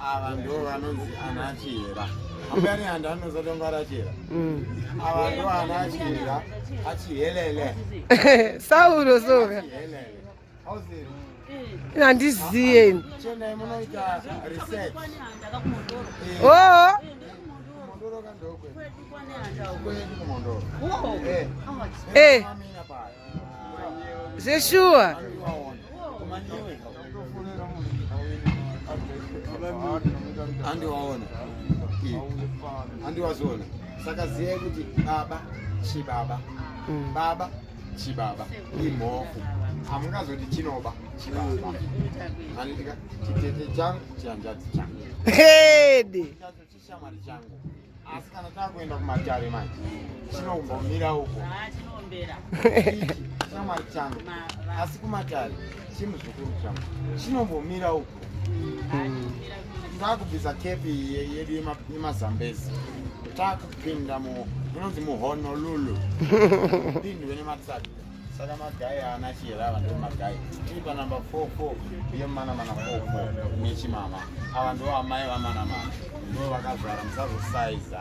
ava ndo vanonzi anachira ambani antu anozotonga rachira ava ndo anachira achihelele Sauro soka andiziyeni chenai munoita research Mondoro kandokwe kwedu kumondoro zeshuwa andiwazona saka ziyai kuti baba chibaba baba chibaba imhofu hamungazoti chinoba chibaba anditika chitete changu chihanzvadzi changu chishamwari changu asi kana takuenda kumatare manje chinombomira uko shamwari changu asi kumatare chimuzukuru changu chinombomira uko takubvisa kepi yedu yemazambezi takupinda inonzi muhonolulu pindwe nematsadi saka magayi anachira ava ndo magayi tiri panamba 44 yemanamana 44 nechimama ava ndo amai vamanamana ndo vakazvara musazosaiza